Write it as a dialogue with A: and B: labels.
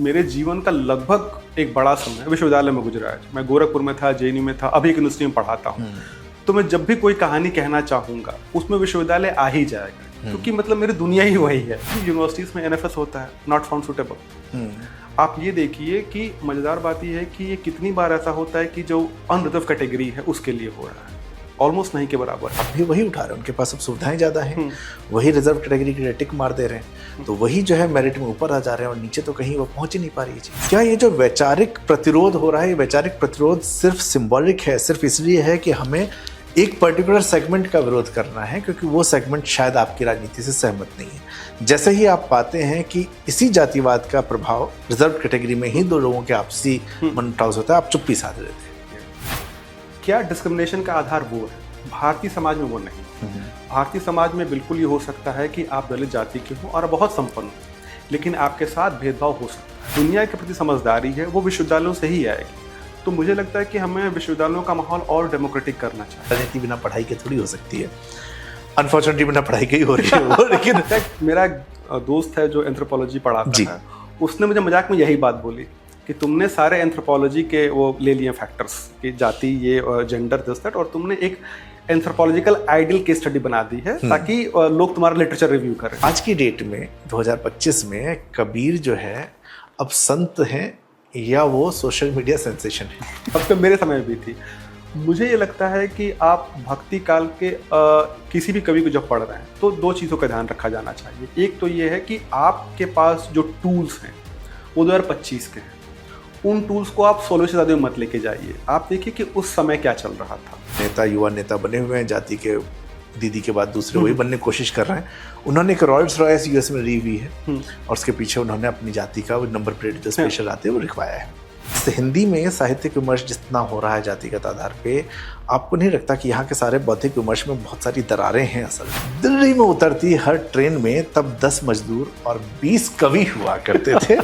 A: मेरे जीवन का लगभग एक बड़ा समय विश्वविद्यालय में गुजरा है। मैं गोरखपुर में था, जेएनयू में था, अभी एक यूनिवर्सिटी में पढ़ाता हूँ। तो मैं जब भी कोई कहानी कहना चाहूँगा उसमें विश्वविद्यालय आ ही जाएगा, क्योंकि मतलब मेरी दुनिया ही वही है। यूनिवर्सिटीज़ में एनएफएस होता है, नॉट फाउंड सूटेबल। आप ये देखिए कि मज़ेदार बात ये है कि ये कितनी बार ऐसा होता है कि जो अनरिजर्व कैटेगरी है उसके लिए हो रहा है, ऑलमोस्ट नहीं के बराबर।
B: अब भी वही उठा रहे हैं, उनके पास अब सुविधाएं ज़्यादा हैं, वही रिजर्व कैटेगरी के लिए टिक मार दे रहे हैं, तो वही जो है मेरिट में ऊपर आ जा रहे हैं और नीचे तो कहीं वो पहुंच ही नहीं पा रही है चीज़। क्या ये जो वैचारिक प्रतिरोध हो रहा है, ये वैचारिक प्रतिरोध सिर्फ सिंबॉलिक है, सिर्फ इसलिए है कि हमें एक पर्टिकुलर सेगमेंट का विरोध करना है क्योंकि वो सेगमेंट शायद आपकी राजनीति से सहमत नहीं है? जैसे ही आप पाते हैं कि इसी जातिवाद का प्रभाव रिजर्व कैटेगरी में ही दो लोगों के आपसी मनमुटाव होता है, आप चुप्पी साध लेते हैं।
A: क्या डिस्क्रिमिनेशन का आधार वो है? भारतीय समाज में वो नहीं। भारतीय समाज में बिल्कुल ये हो सकता है कि आप दलित जाति के हो और बहुत संपन्न हो, लेकिन आपके साथ भेदभाव हो सकता है। दुनिया के प्रति समझदारी है वो विश्वविद्यालयों से ही आएगी। तो मुझे लगता है कि हमें विश्वविद्यालयों का माहौल और डेमोक्रेटिक करना चाहिए।
B: राजनीति बिना पढ़ाई के थोड़ी हो सकती है, अनफॉर्चुनेटली बिना पढ़ाई के ही हो रही है वो। लेकिन
A: मेरा दोस्त है जो एंथ्रोपोलॉजी पढ़ाता है, उसने मुझे मजाक में यही बात बोली कि तुमने सारे एंथ्रोपोलॉजी के वो ले लिए फैक्टर्स कि जाति, ये जेंडर, दिस दैट, और तुमने एक एंथ्रोपोलॉजिकल आइडियल केस स्टडी बना दी है ताकि लोग तुम्हारा लिटरेचर रिव्यू करें।
B: आज की डेट में 2025 में कबीर जो है अब संत हैं या वो सोशल मीडिया सेंसेशन है?
A: अब तो मेरे समय में भी थी। मुझे ये लगता है कि आप भक्ति काल के किसी भी कवि को जब पढ़ रहे हैं तो दो चीज़ों का ध्यान रखा जाना चाहिए। एक तो ये है कि आपके पास जो टूल्स हैं वो 2025 के हैं, उन टूल्स को आप 16वीं शताब्दी में मत लेके जाइए। आप देखिए कि उस समय क्या चल रहा था।
B: नेता, युवा नेता बने हुए हैं, जाति के दीदी के बाद दूसरे वही बनने की कोशिश कर रहे हैं। उन्होंने एक रॉयल्स रॉयस यूएस में ली हुई है और उसके पीछे उन्होंने अपनी जाति का नंबर प्लेट जो स्पेशल आते हैं वो लिखवाया है। हिंदी में साहित्यिक विमर्श जितना हो रहा है जातिगत आधार पे, आपको नहीं लगता कि यहाँ के सारे बौद्धिक विमर्श में बहुत सारी दरारें हैं? असल दिल्ली में उतरती हर ट्रेन में तब 10 मजदूर और 20 कवि हुआ करते थे।